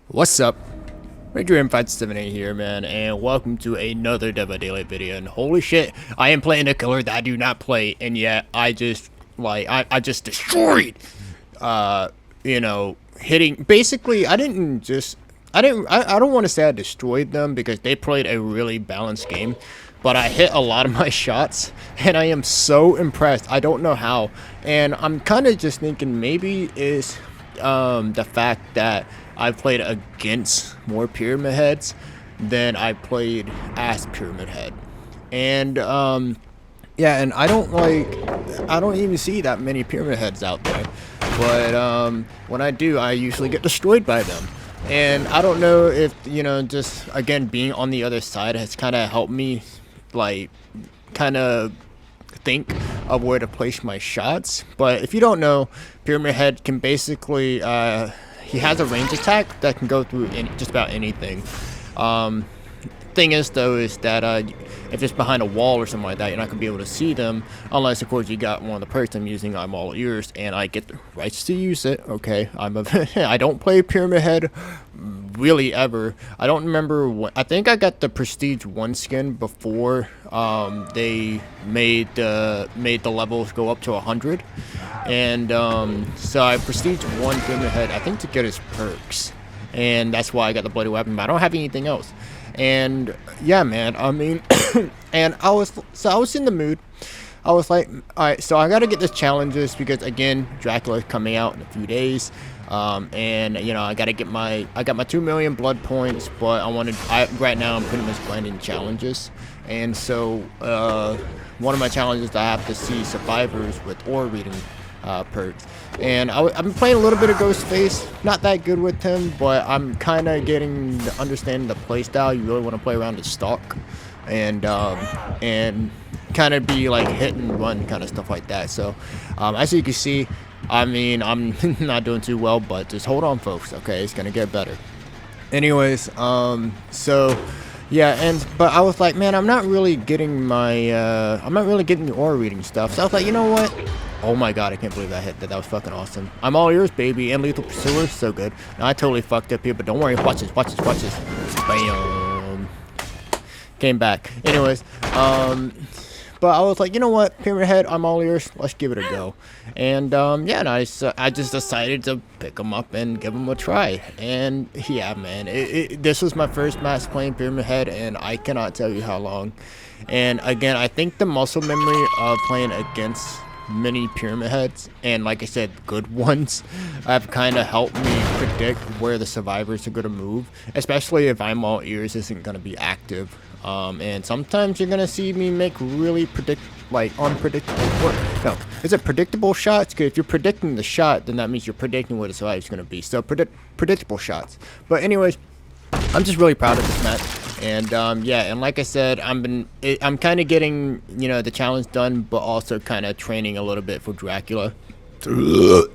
What's up? Ranger M578 here, man, and welcome to another Dead by Daylight video. And holy shit, I am playing a killer that I do not play, and yet I just I just destroyed. Uh, hitting basically. I don't want to say I destroyed them because they played a really balanced game, but I hit a lot of my shots, and I am so impressed. I don't know how, and I'm kind of just thinking maybe is the fact that I played against more pyramid heads than I played as pyramid head. And yeah, and I don't even see that many pyramid heads out there. But when I do, I usually get destroyed by them. And I don't know if, just again being on the other side has kind of helped me like kind of think of where to place my shots. But if you don't know, pyramid head can basically he has a range attack that can go through just about anything. Thing is though is that if it's behind a wall or something like that, you're not gonna be able to see them unless of course you got one of the perks I'm using. I'm all ears and I get the rights to use it. Okay, I don't play pyramid head really ever. I don't remember when. I think I got the prestige 1 skin before they made the levels go up to 100, and so I prestige 1 pyramid head, I think, to get his perks, and that's why I got the bloody weapon, but I don't have anything else. And yeah, man, I mean and I was in the mood. I was like, alright, so I gotta get this challenges because again, Dracula is coming out in a few days. And I gotta get I got my 2 million blood points, but right now I'm pretty much grinding challenges. And so one of my challenges, I have to see survivors with aura reading perks. And I've been playing a little bit of Ghostface, not that good with him, but I'm kind of getting the understanding the playstyle. You really want to play around the stalk and kind of be like hit and run kind of stuff like that. So as you can see, I mean, I'm not doing too well, but just hold on, folks. Okay, it's gonna get better. Anyways, so yeah, but I was like, man, I'm not really getting the aura reading stuff. So I was like, you know what? Oh my god, I can't believe I hit that. That was fucking awesome. I'm all ears, baby, and lethal pursuer, so good. Now I totally fucked up here, but don't worry. Watch this. Bam. Came back. Anyways, but I was like, you know what, pyramid head, I'm all ears. Let's give it a go. And yeah, and I just decided to pick them up and give them a try. And yeah, man, this was my first match playing pyramid head, and I cannot tell you how long. And again, I think the muscle memory of playing against many pyramid heads, and like I said, good ones, have kind of helped me predict where the survivors are going to move, especially if I'm all ears isn't going to be active. And sometimes you're gonna see me make really unpredictable. No, is it predictable shots? Because if you're predicting the shot, then that means you're predicting where the survivor's gonna be. So predictable shots. But anyways, I'm just really proud of this match. And yeah, and like I said, I'm kind of getting the challenge done, but also kind of training a little bit for Dracula.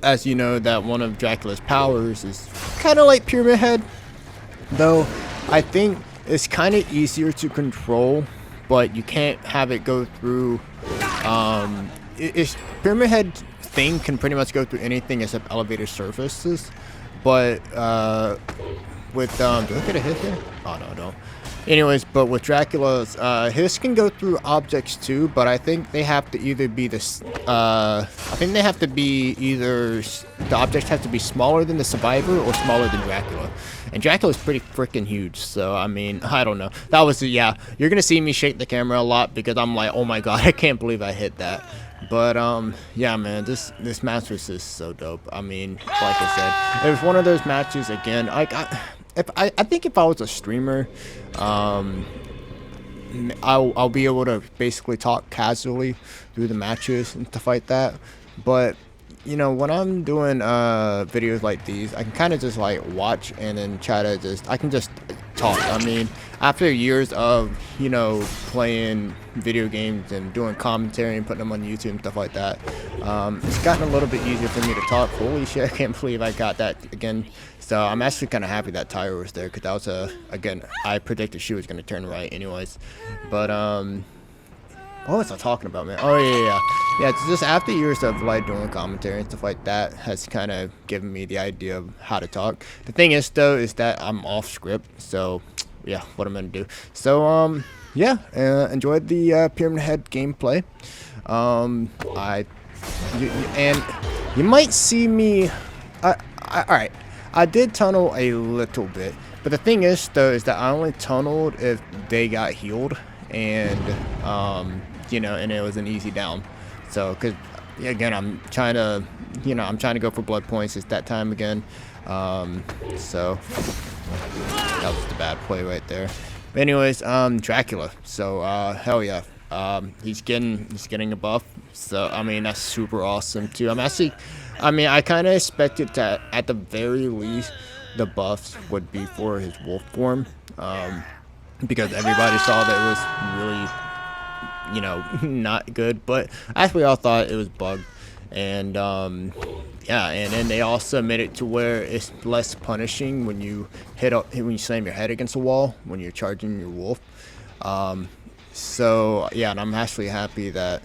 As you know, that one of Dracula's powers is kind of like pyramid head, though I think it's kind of easier to control, but you can't have it go through. Pyramid head thing can pretty much go through anything except elevator surfaces. But with do I get a hit here? Oh no, I don't. Anyways, but with Dracula's, his can go through objects too, but I think they have to either be the objects have to be smaller than the survivor or smaller than Dracula. And Dracula's pretty freaking huge, so I mean, I don't know. That was, yeah, you're gonna see me shake the camera a lot because I'm like, oh my god, I can't believe I hit that. But yeah, man, this match was just so dope. I mean, like I said, it was one of those matches again. I think if I was a streamer, I'll be able to basically talk casually through the matches and stuff like that. But when I'm doing videos like these, I can kind of just like watch and then try to I can just talk. I mean, after years of playing video games and doing commentary and putting them on YouTube and stuff like that, it's gotten a little bit easier for me to talk. Holy shit, I can't believe I got that again. So I'm actually kind of happy that Tyra was there, because that was again, I predicted she was going to turn right anyways. But what was I talking about, man? Oh yeah. It's just after years of like doing commentary and stuff like that has kind of given me the idea of how to talk. The thing is though is that I'm off script, so yeah, what I'm gonna do. So yeah, enjoyed the Pyramid Head gameplay. I and you might see me. All right. I did tunnel a little bit, but the thing is though is that I only tunneled if they got healed, and you know, and it was an easy down. So, cause again, I'm trying to, you know, I'm trying to go for blood points. It's that time again. So that was the bad play right there. But anyways, Dracula. So hell yeah. He's getting a buff. So I mean that's super awesome too. I kind of expected that at the very least the buffs would be for his wolf form, because everybody saw that it was really, you know, not good. But as we all thought, it was bugged, and yeah, and then they also made it to where it's less punishing when you when you slam your head against a wall when you're charging your wolf. So yeah, and I'm actually happy that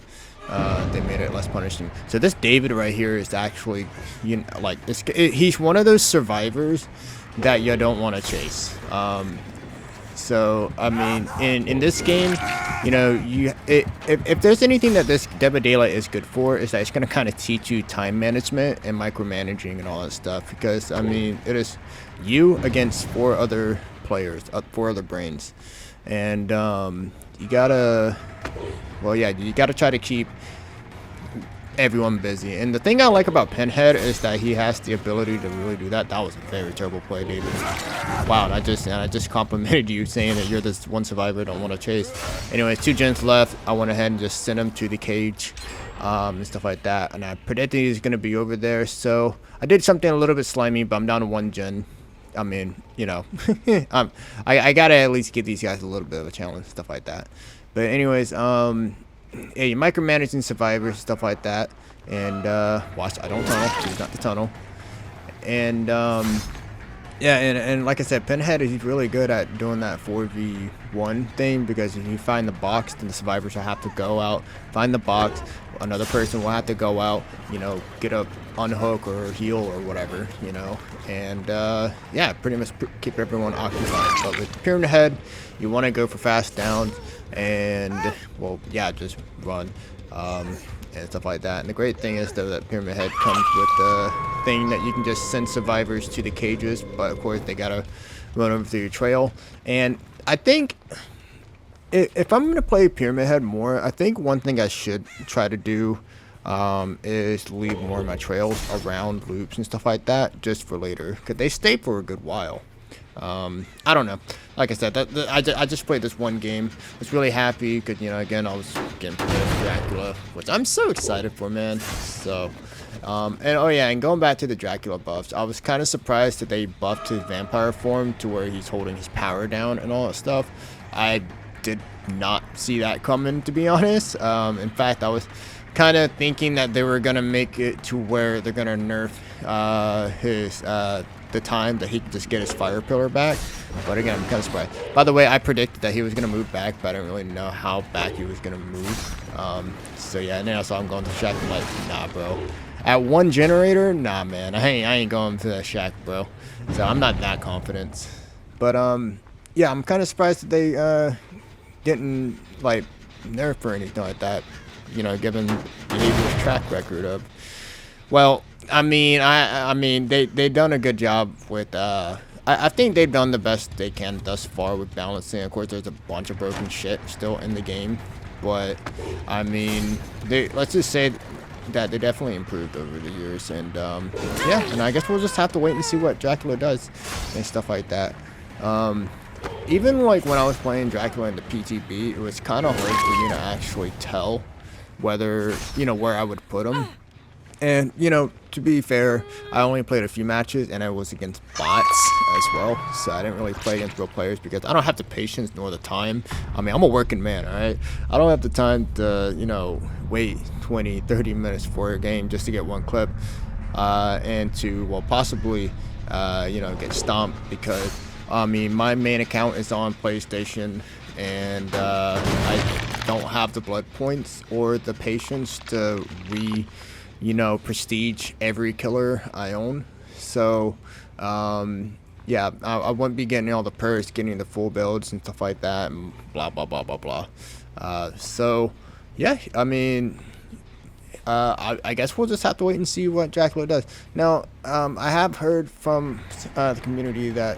they made it less punishing. So this David right here is actually, you know, like this. He's one of those survivors that you don't want to chase. So I mean, in this game, you know, if there's anything that this Dead by Daylight is good for, is that it's gonna kind of teach you time management and micromanaging and all that stuff. Because I mean, it is you against 4 other players, 4 other brains, and you gotta, well, yeah, you gotta try to keep everyone busy. And the thing I like about Pinhead is that he has the ability to really do that. That was a very terrible play, David. Wow, and I just complimented you saying that you're this one survivor I don't want to chase. Anyways, 2 gens left. I went ahead and just sent him to the cage, and stuff like that. And I predicted he's gonna be over there, so I did something a little bit slimy, but I'm down to 1 gen. I mean, you know, I gotta at least give these guys a little bit of a challenge, stuff like that. But anyways, yeah, you're micromanaging survivors, stuff like that. And watch, I don't tunnel, choose not to tunnel. And yeah, and like I said, Pinhead is really good at doing that 4v1 thing, because if you find the box, then the survivors will have to go out, find the box, another person will have to go out, you know, get up, unhook or heal or whatever, you know, and yeah, pretty much keep everyone occupied. But with Pyramid Head, you want to go for fast downs and, well, yeah, just run and stuff like that. And the great thing is though that Pyramid Head comes with the thing that you can just send survivors to the cages, but of course they gotta run over through your trail. And I think if I'm gonna play Pyramid Head more, I think one thing I should try to do is leave more of my trails around loops and stuff like that, just for later, because they stay for a good while. I don't know. Like I said, I just played this one game. I was really happy because, you know, again, I was getting Dracula, which I'm so excited for, man. So, and oh yeah, and going back to the Dracula buffs, I was kind of surprised that they buffed his vampire form to where he's holding his power down and all that stuff. I did not see that coming, to be honest. In fact, I was kind of thinking that they were gonna make it to where they're gonna nerf his the time that he can just get his fire pillar back. But again, I'm kind of surprised. By the way, I predicted that he was gonna move back, but I didn't really know how back he was gonna move. So yeah, and then I saw him going to Shack. I'm like, nah, bro. At 1 generator, nah, man. I ain't going to that Shack, bro. So I'm not that confident. But yeah, I'm kind of surprised that they didn't like nerf or anything like that. You know, given behavior's track record of, well, I mean, they've done a good job with. I think they've done the best they can thus far with balancing. Of course, there's a bunch of broken shit still in the game, but I mean, let's just say that they definitely improved over the years. And yeah, and I guess we'll just have to wait and see what Dracula does and stuff like that. Even like when I was playing Dracula in the PTB, it was kind of hard for me to actually tell whether, you know, where I would put him. And, you know, to be fair, I only played a few matches, and I was against bots as well, so I didn't really play against real players because I don't have the patience nor the time. I mean, I'm a working man, alright? I don't have the time to, you know, wait 20, 30 minutes for a game just to get one clip, and to, well, possibly, you know, get stomped, because, I mean, my main account is on PlayStation, and don't have the blood points or the patience to prestige every killer I own. So, yeah, I wouldn't be getting all the perks, getting the full builds and stuff like that, and blah, blah, blah, blah, blah. So, yeah, I mean, I guess we'll just have to wait and see what Dracula does. Now, I have heard from the community that,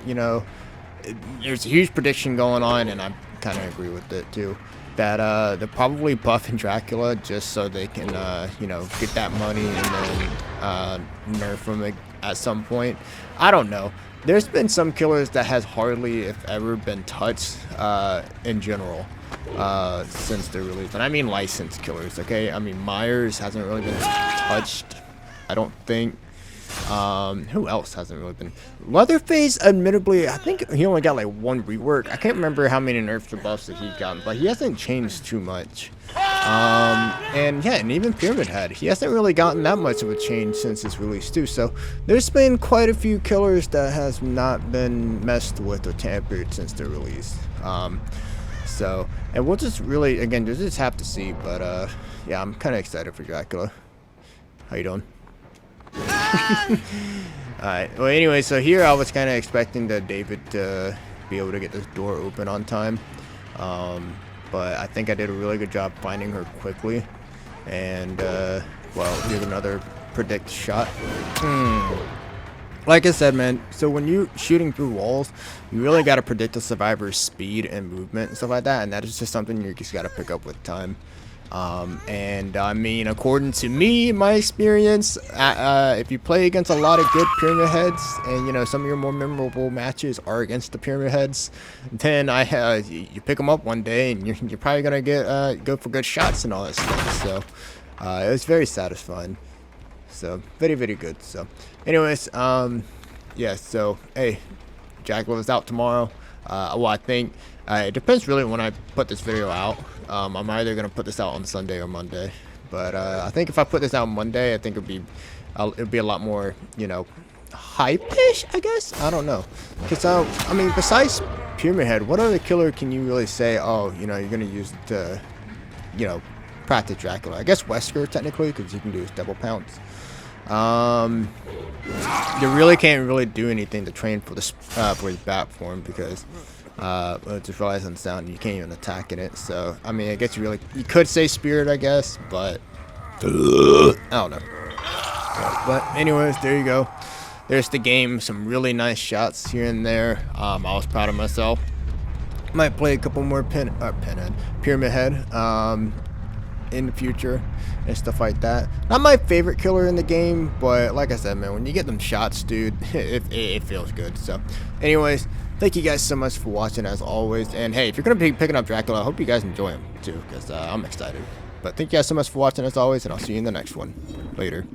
there's a huge prediction going on, and I kind of agree with it too, that they're probably buffing Dracula just so they can, get that money and then nerf him at some point. I don't know. There's been some killers that has hardly, if ever, been touched in general since they're released. And I mean licensed killers, okay? I mean, Myers hasn't really been touched, I don't think. Who else hasn't really been? Leatherface, admittedly, I think he only got like one rework. I can't remember how many nerfs or buffs that he's gotten, but he hasn't changed too much. And yeah, and even Pyramid Head, he hasn't really gotten that much of a change since its release too. So there's been quite a few killers that has not been messed with or tampered since their release. So, and we'll just really, again, just have to see. But yeah, I'm kind of excited for Dracula. How you doing? Alright, well anyway, so here I was kind of expecting that David to be able to get this door open on time, but I think I did a really good job finding her quickly, and well, here's another predict shot. Like I said, man, so when you shooting through walls, you really got to predict the survivor's speed and movement and stuff like that, and that is just something you just got to pick up with time. And I mean, according to me, my experience, if you play against a lot of good Pyramid Heads, and some of your more memorable matches are against the Pyramid Heads, then you pick them up one day, and you're probably gonna get go for good shots and all that stuff. So it was very satisfying. So very, very good. So, anyways, yeah. So hey, Dracula is out tomorrow. Well, I think it depends really when I put this video out. I'm either gonna put this out on Sunday or Monday, but I think if I put this out Monday, I think it'd be a lot more, hype-ish, I guess. I don't know, because I mean, besides Pyramid Head, what other killer can you really say? Oh, you're gonna use it to, practice Dracula? I guess Wesker technically, because you can do his double pounce. You really can't really do anything to train for this for his bat form, because it just relies on sound. You can't even attack in it. So I mean, I guess you could say Spirit, I guess, but I don't know. But anyways, there you go. There's the game. Some really nice shots here and there. I was proud of myself. Might play a couple more Pyramid Head in the future and stuff like that. Not my favorite killer in the game, but like I said, man, when you get them shots, dude, it feels good. So anyways, thank you guys so much for watching, as always. And hey, if you're gonna be picking up Dracula, I hope you guys enjoy him too, because I'm excited. But thank you guys so much for watching, as always, and I'll see you in the next one. Later.